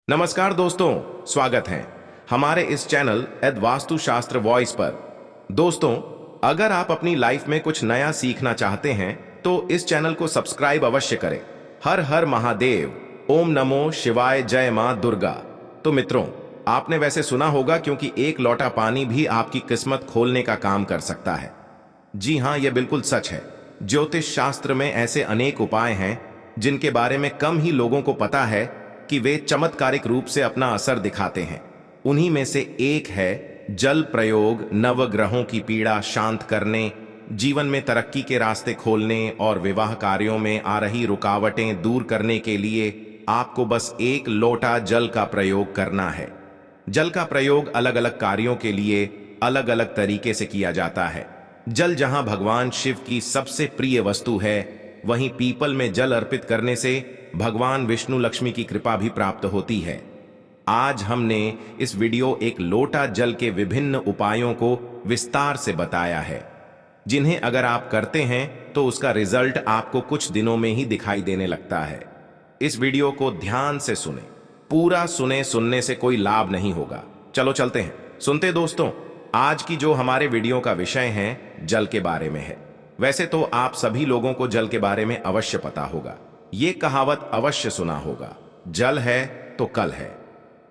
नमस्कार दोस्तों, स्वागत है हमारे इस चैनल एद वास्तु शास्त्र वॉइस पर। दोस्तों, अगर आप अपनी लाइफ में कुछ नया सीखना चाहते हैं तो इस चैनल को सब्सक्राइब अवश्य करें। हर हर महादेव, ओम नमो शिवाय, जय मां दुर्गा। तो मित्रों, आपने वैसे सुना होगा क्योंकि एक लोटा पानी भी आपकी किस्मत खोलने का काम कर सकता है। जी हाँ, यह बिल्कुल सच है। ज्योतिष शास्त्र में ऐसे अनेक उपाय हैं जिनके बारे में कम ही लोगों को पता है कि वे चमत्कारिक रूप से अपना असर दिखाते हैं। उन्हीं में से एक है जल प्रयोग। नवग्रहों की पीड़ा शांत करने, जीवन में तरक्की के रास्ते खोलने और विवाह कार्यों में आ रही रुकावटें दूर करने के लिए आपको बस एक लोटा जल का प्रयोग करना है। जल का प्रयोग अलग अलग कार्यों के लिए अलग अलग तरीके से किया जाता है। जल जहां भगवान शिव की सबसे प्रिय वस्तु है, वहीं पीपल में जल अर्पित करने से भगवान विष्णु लक्ष्मी की कृपा भी प्राप्त होती है। आज हमने इस वीडियो एक लोटा जल के विभिन्न उपायों को विस्तार से बताया है, जिन्हें अगर आप करते हैं तो उसका रिजल्ट आपको कुछ दिनों में ही दिखाई देने लगता है। इस वीडियो को ध्यान से सुने, पूरा सुने, सुनने से कोई लाभ नहीं होगा। चलो चलते हैं, सुनते दोस्तों। आज की जो हमारे वीडियो का विषय है जल के बारे में है। वैसे तो आप सभी लोगों को जल के बारे में अवश्य पता होगा। ये कहावत अवश्य सुना होगा, जल है तो कल है।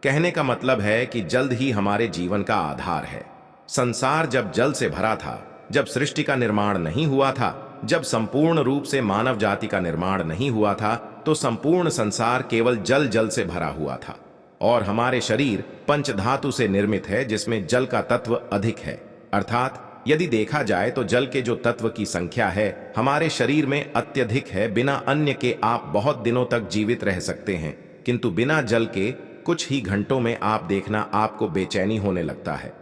कहने का मतलब है कि जल्द ही हमारे जीवन का आधार है। संसार जब जल से भरा था, जब सृष्टि का निर्माण नहीं हुआ था, जब संपूर्ण रूप से मानव जाति का निर्माण नहीं हुआ था, तो संपूर्ण संसार केवल जल जल से भरा हुआ था। और हमारे शरीर पंचधातु से निर्मित है, जिसमें जल का तत्व अधिक है। अर्थात यदि देखा जाए तो जल के जो तत्व की संख्या है हमारे शरीर में अत्यधिक है। बिना अन्न के आप बहुत दिनों तक जीवित रह सकते हैं, किंतु बिना जल के कुछ ही घंटों में आप देखना आपको बेचैनी होने लगता है।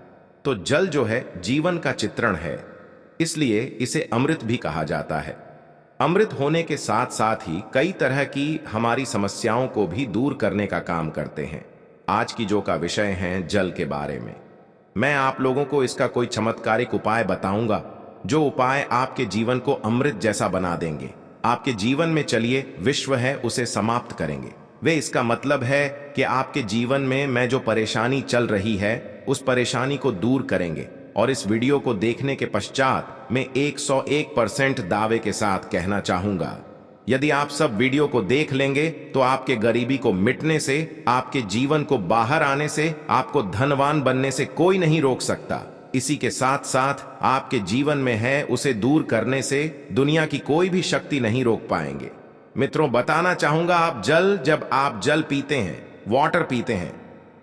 तो जल जो है जीवन का चित्रण है, इसलिए इसे अमृत भी कहा जाता है। अमृत होने के साथ साथ ही कई तरह की हमारी समस्याओं को भी दूर करने का काम करते हैं। आज की जो का विषय है जल के बारे में, मैं आप लोगों को इसका कोई चमत्कारिक उपाय बताऊंगा, जो उपाय आपके जीवन को अमृत जैसा बना देंगे। आपके जीवन में चलिए विश्व है उसे समाप्त करेंगे। वे इसका मतलब है कि आपके जीवन में मैं जो परेशानी चल रही है उस परेशानी को दूर करेंगे। और इस वीडियो को देखने के पश्चात मैं 101% दावे के साथ कहना चाहूंगा, यदि आप सब वीडियो को देख लेंगे तो आपके गरीबी को मिटने से, आपके जीवन को बाहर आने से, आपको धनवान बनने से कोई नहीं रोक सकता। इसी के साथ साथ आपके जीवन में है उसे दूर करने से दुनिया की कोई भी शक्ति नहीं रोक पाएंगे। मित्रों, बताना चाहूंगा, जब आप जल पीते हैं, वाटर पीते हैं,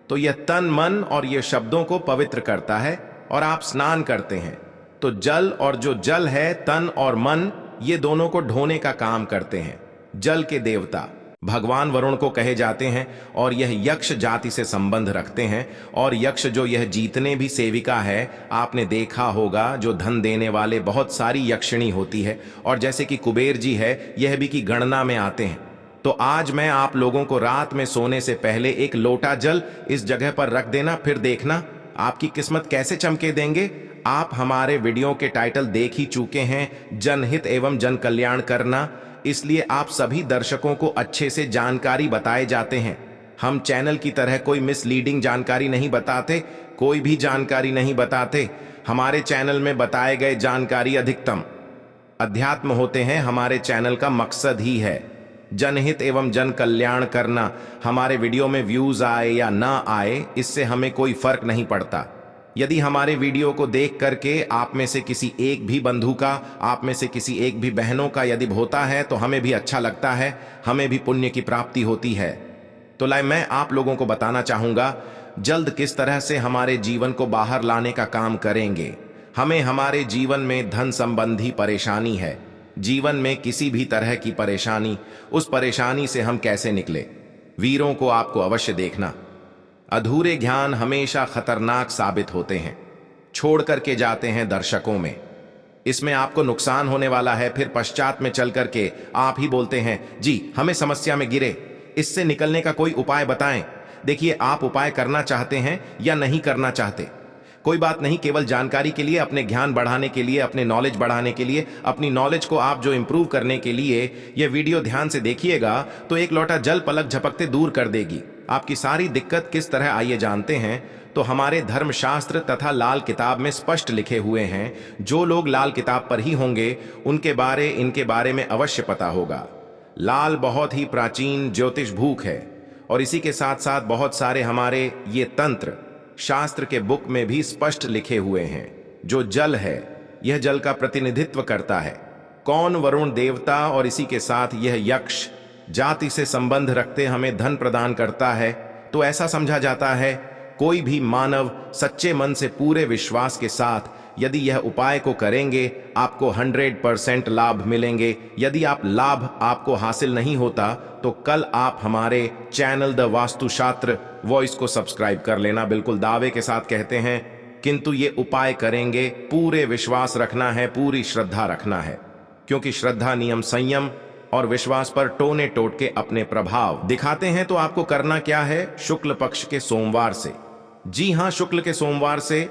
तो यह तन मन और ये शब्दों को पवित्र करता है। और आप स्नान करते हैं तो जल और जो जल है, तन और मन, ये दोनों को ढोने का काम करते हैं। जल के देवता भगवान वरुण को कहे जाते हैं और यह यक्ष जाति से संबंध रखते हैं। और यक्ष जो यह जीतने भी सेविका है, आपने देखा होगा जो धन देने वाले बहुत सारी यक्षिणी होती है, और जैसे कि कुबेर जी है, यह भी की गणना में आते हैं। तो आज मैं आप लोगों को रात में सोने से पहले एक लोटा जल इस जगह पर रख देना, फिर देखना आपकी किस्मत कैसे चमके देंगे। आप हमारे वीडियो के टाइटल देख ही चुके हैं, जनहित एवं जन कल्याण करना, इसलिए आप सभी दर्शकों को अच्छे से जानकारी बताए जाते हैं। हम चैनल की तरह कोई मिसलीडिंग जानकारी नहीं बताते, कोई भी जानकारी नहीं बताते। हमारे चैनल में बताए गए जानकारी अधिकतम अध्यात्म होते हैं। हमारे चैनल का मकसद ही है जनहित एवं जन कल्याण करना। हमारे वीडियो में व्यूज आए या ना आए, इससे हमें कोई फर्क नहीं पड़ता। यदि हमारे वीडियो को देख करके आप में से किसी एक भी बंधु का, आप में से किसी एक भी बहनों का यदि होता है तो हमें भी अच्छा लगता है, हमें भी पुण्य की प्राप्ति होती है। तो मैं आप लोगों को बताना चाहूंगा जल्द किस तरह से हमारे जीवन को बाहर लाने का काम करेंगे। हमें हमारे जीवन में धन संबंधी परेशानी है, जीवन में किसी भी तरह की परेशानी, उस परेशानी से हम कैसे निकले। वीरों को आपको अवश्य देखना, अधूरे ज्ञान हमेशा खतरनाक साबित होते हैं, छोड़ करके जाते हैं दर्शकों में। इसमें आपको नुकसान होने वाला है, फिर पश्चात में चल करके आप ही बोलते हैं जी हमें समस्या में गिरे, इससे निकलने का कोई उपाय बताएं। देखिए, आप उपाय करना चाहते हैं या नहीं करना चाहते, कोई बात नहीं, केवल जानकारी के लिए, अपने ज्ञान बढ़ाने के लिए, अपने नॉलेज बढ़ाने के लिए, अपनी नॉलेज को आप जो इंप्रूव करने के लिए यह वीडियो ध्यान से देखिएगा तो एक लोटा जल पलक झपकते दूर कर देगी। आपकी सारी दिक्कत किस तरह आइए जानते हैं। तो हमारे धर्मशास्त्र तथा लाल किताब में स्पष्ट लिखे हुए हैं। जो लोग लाल किताब पर ही होंगे इनके बारे में अवश्य पता होगा। लाल बहुत ही प्राचीन ज्योतिष भूख है और इसी के साथ साथ बहुत सारे हमारे ये तंत्र शास्त्र के बुक में भी स्पष्ट लिखे हुए हैं। जो जल है, यह जल का प्रतिनिधित्व करता है। कौन वरुण देवता और इसी के साथ यह यक्ष जाति से संबंध रखते हमें धन प्रदान करता है। तो ऐसा समझा जाता है कोई भी मानव सच्चे मन से पूरे विश्वास के साथ यदि यह उपाय को करेंगे आपको 100% लाभ मिलेंगे। यदि आप लाभ आपको हासिल नहीं होता तो कल आप हमारे चैनल द वास्तुशास्त्र वॉइस को सब्सक्राइब कर लेना। बिल्कुल दावे के साथ कहते हैं, किंतु ये उपाय करेंगे पूरे विश्वास रखना है, पूरी श्रद्धा रखना है, क्योंकि श्रद्धा नियम संयम और विश्वास पर टोने टोट के अपने प्रभाव दिखाते हैं। तो आपको करना क्या है, शुक्ल पक्ष के सोमवार से, जी हां, शुक्ल के सोमवार से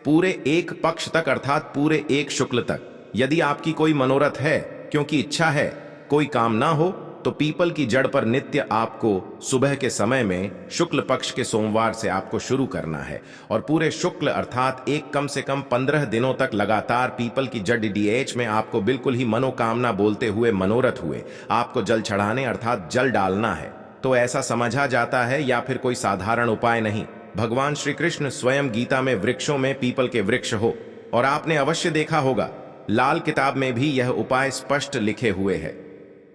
पूरे एक पक्ष तक अर्थात पूरे एक शुक्ल तक यदि आपकी कोई मनोरथ है, क्योंकि इच्छा है कोई काम ना हो, तो पीपल की जड़ पर नित्य आपको सुबह के समय में शुक्ल पक्ष के सोमवार से आपको शुरू करना है और पूरे शुक्ल अर्थात कम से कम 15 दिनों तक लगातार पीपल की जड़ DH में आपको बिल्कुल ही मनोकामना बोलते हुए मनोरथ हुए आपको जल चढ़ाने अर्थात जल डालना है। तो ऐसा समझा जाता है या फिर कोई साधारण उपाय नहीं। भगवान श्री कृष्ण स्वयं गीता में वृक्षों में पीपल के वृक्ष हो और आपने अवश्य देखा होगा लाल किताब में भी यह उपाय स्पष्ट लिखे हुए है।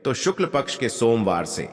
तो शुक्ल पक्ष के सोमवार से,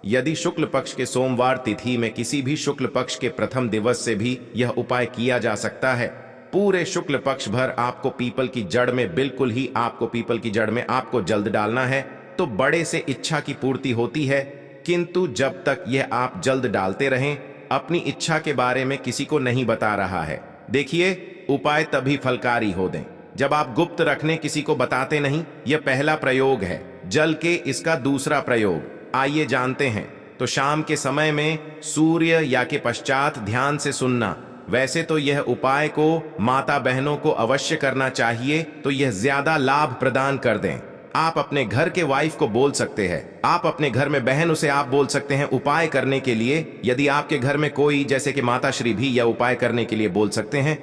यदि शुक्ल पक्ष के सोमवार तिथि में किसी भी शुक्ल पक्ष के प्रथम दिवस से भी यह उपाय किया जा सकता है। पूरे शुक्ल पक्ष भर आपको पीपल की जड़ में बिल्कुल ही आपको पीपल की जड़ में आपको जल्द डालना है। तो बड़े से इच्छा की पूर्ति होती है, किंतु जब तक यह आप जल्द डालते रहें, अपनी इच्छा के बारे में किसी को नहीं बता रहा है। देखिए, उपाय तभी फलकारी हो दें जब आप गुप्त रखने किसी को बताते नहीं। यह पहला प्रयोग है जल के, इसका दूसरा प्रयोग आइए जानते हैं। तो शाम के समय में सूर्य या के पश्चात ध्यान से सुनना। वैसे तो यह उपाय को माता बहनों को अवश्य करना चाहिए, तो यह ज्यादा लाभ प्रदान कर दें। आप अपने घर के वाइफ को बोल सकते हैं, आप अपने घर में बहन उसे आप बोल सकते हैं उपाय करने के लिए। यदि आपके घर में कोई जैसे कि माताश्री भी यह उपाय करने के लिए बोल सकते हैं।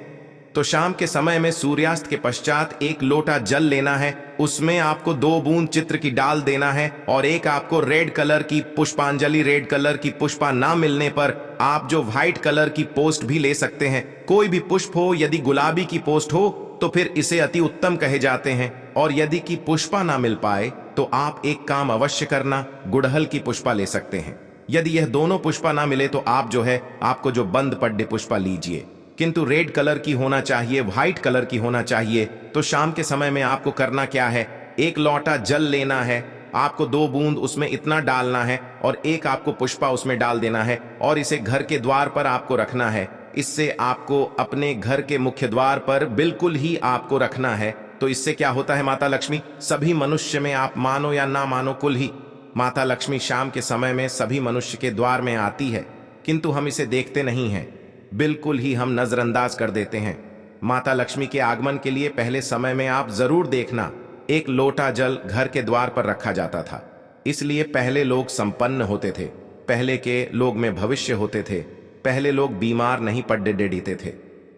तो शाम के समय में सूर्यास्त के पश्चात 1 लोटा जल लेना है, उसमें आपको 2 बूंद चित्र की डाल देना है और एक आपको रेड कलर की पुष्पांजलि, रेड कलर की पुष्पा ना मिलने पर आप जो व्हाइट कलर की पोस्ट भी ले सकते हैं। कोई भी पुष्प हो, यदि गुलाबी की पोस्ट हो तो फिर इसे अति उत्तम कहे जाते हैं। और यदि की पुष्पा ना मिल पाए तो आप एक काम अवश्य करना, गुड़हल की पुष्पा ले सकते हैं। यदि यह दोनों पुष्पा ना मिले तो आप जो है आपको जो बंद पड्डे पुष्पा लीजिए, किंतु रेड कलर की होना चाहिए, व्हाइट कलर की होना चाहिए। तो शाम के समय में आपको करना क्या है, 1 लोटा जल लेना है, आपको 2 बूंद उसमें इतना डालना है और एक आपको पुष्पा उसमें डाल देना है और इसे घर के द्वार पर आपको रखना है। इससे आपको अपने घर के मुख्य द्वार पर बिल्कुल ही आपको रखना है। तो इससे क्या होता है, माता लक्ष्मी सभी मनुष्य में, आप मानो या ना मानो, कुल ही माता लक्ष्मी शाम के समय में सभी मनुष्य के द्वार में आती है, किंतु हम इसे देखते नहीं हैं, बिल्कुल ही हम नजरअंदाज कर देते हैं। माता लक्ष्मी के आगमन के लिए पहले समय में आप जरूर देखना 1 लोटा जल घर के द्वार पर रखा जाता था। इसलिए पहले लोग संपन्न होते थे, पहले के लोग में भविष्य होते थे, पहले लोग बीमार नहीं पड़े देते थे।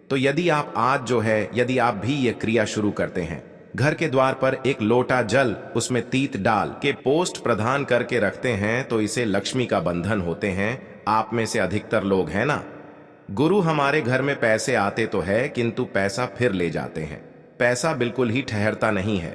तो यदि आप आज जो है, यदि आप भी ये क्रिया शुरू करते हैं, घर के द्वार पर 1 लोटा जल उसमें तीत डाल के पोस्ट प्रदान करके रखते हैं, तो इसे लक्ष्मी का बंधन होते हैं। आप में से अधिकतर लोग हैं ना, गुरु हमारे घर में पैसे आते तो है, किंतु पैसा फिर ले जाते हैं, पैसा बिल्कुल ही ठहरता नहीं है।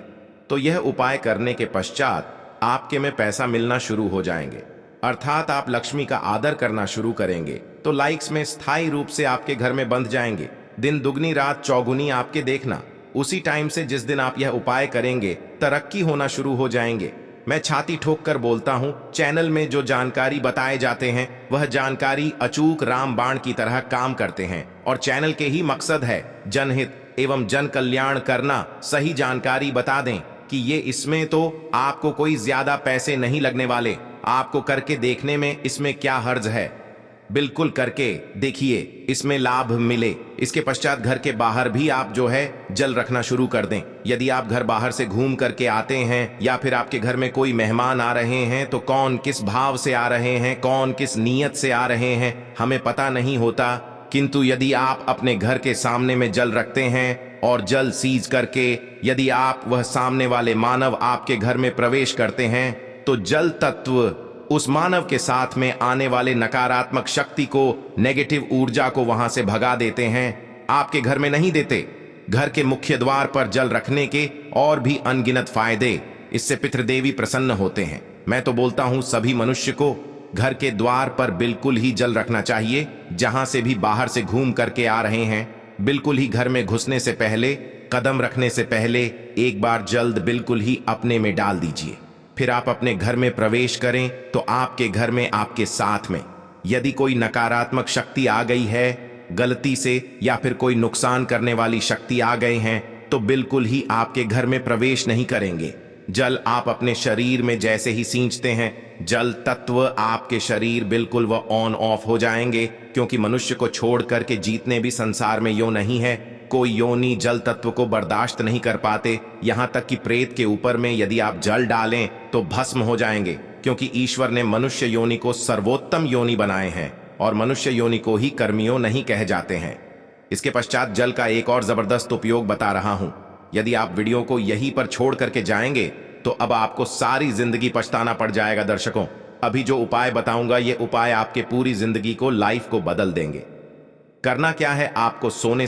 तो यह उपाय करने के पश्चात आपके में पैसा मिलना शुरू हो जाएंगे, अर्थात आप लक्ष्मी का आदर करना शुरू करेंगे। तो लाइक्स में स्थायी रूप से आपके घर में बंध जाएंगे, दिन दुगनी रात चौगुनी आपके देखना। उसी टाइम से जिस दिन आप यह उपाय करेंगे, तरक्की होना शुरू हो जाएंगे। मैं छाती ठोक कर बोलता हूं, चैनल में जो जानकारी बताए जाते हैं वह जानकारी अचूक रामबाण की तरह काम करते हैं और चैनल के ही मकसद है जनहित एवं जन कल्याण करना। सही जानकारी बता दें कि ये इसमें तो आपको कोई ज्यादा पैसे नहीं लगने वाले, आपको करके देखने में इसमें क्या हर्ज है। बिल्कुल करके देखिए, इसमें लाभ मिले। इसके पश्चात घर के बाहर भी आप जो है जल रखना शुरू कर दें। यदि आप घर बाहर से घूम करके आते हैं या फिर आपके घर में कोई मेहमान आ रहे हैं तो कौन किस भाव से आ रहे हैं, कौन किस नीयत से आ रहे हैं, हमें पता नहीं होता। किंतु यदि आप अपने घर के सामने में जल रखते हैं और जल सीज करके यदि आप वह सामने वाले मानव आपके घर में प्रवेश करते हैं तो जल तत्व उस मानव के साथ में आने वाले नकारात्मक शक्ति को, नेगेटिव ऊर्जा को वहां से भगा देते हैं, आपके घर में नहीं देते। घर के मुख्य द्वार पर जल रखने के और भी अनगिनत फायदे, इससे पितृदेवी प्रसन्न होते हैं। मैं तो बोलता हूं सभी मनुष्य को घर के द्वार पर बिल्कुल ही जल रखना चाहिए। जहां से भी बाहर से घूम करके आ रहे हैं, बिल्कुल ही घर में घुसने से पहले, कदम रखने से पहले एक बार जल्द बिल्कुल ही अपने में डाल दीजिए। फिर आप अपने घर में प्रवेश करें तो आपके घर में, आपके साथ में यदि कोई नकारात्मक शक्ति आ गई है गलती से या फिर कोई नुकसान करने वाली शक्ति आ गए हैं तो बिल्कुल ही आपके घर में प्रवेश नहीं करेंगे। जल आप अपने शरीर में जैसे ही सींचते हैं, जल तत्व आपके शरीर बिल्कुल वह ऑन ऑफ हो जाएंगे, क्योंकि मनुष्य को छोड़ करके जीतने भी संसार में यो नहीं है। कोई योनि जल तत्व को बर्दाश्त नहीं कर पाते। यहां तक कि प्रेत के ऊपर में यदि आप जल डालें तो भस्म हो जाएंगे, क्योंकि ईश्वर ने मनुष्य योनि को सर्वोत्तम योनि बनाए हैं और मनुष्य योनि को ही कर्मियों नहीं कहे जाते हैं। इसके पश्चात जल का एक और जबरदस्त उपयोग बता रहा हूं। यदि आप वीडियो को यहीं पर छोड़ करके जाएंगे तो अब आपको सारी जिंदगी पछताना पड़ जाएगा। दर्शकों, अभी जो उपाय बताऊंगा ये उपाय आपके पूरी जिंदगी को, लाइफ को बदल देंगे। करना क्या है, आपको सोने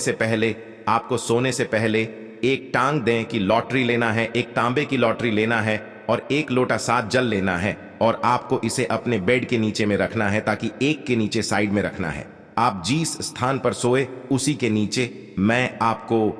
से पहले एक टांग दें कि लॉटरी लेना है, एक तांबे की लॉटरी लेना है और 1 लोटा 7 जल लेना है और आपको इसे अपने बेड के नीचे में रखना है, ताकि एक के नीचे साइड में रखना है। आप जिस स्थान पर सोए उसी के नीचे मैं आपको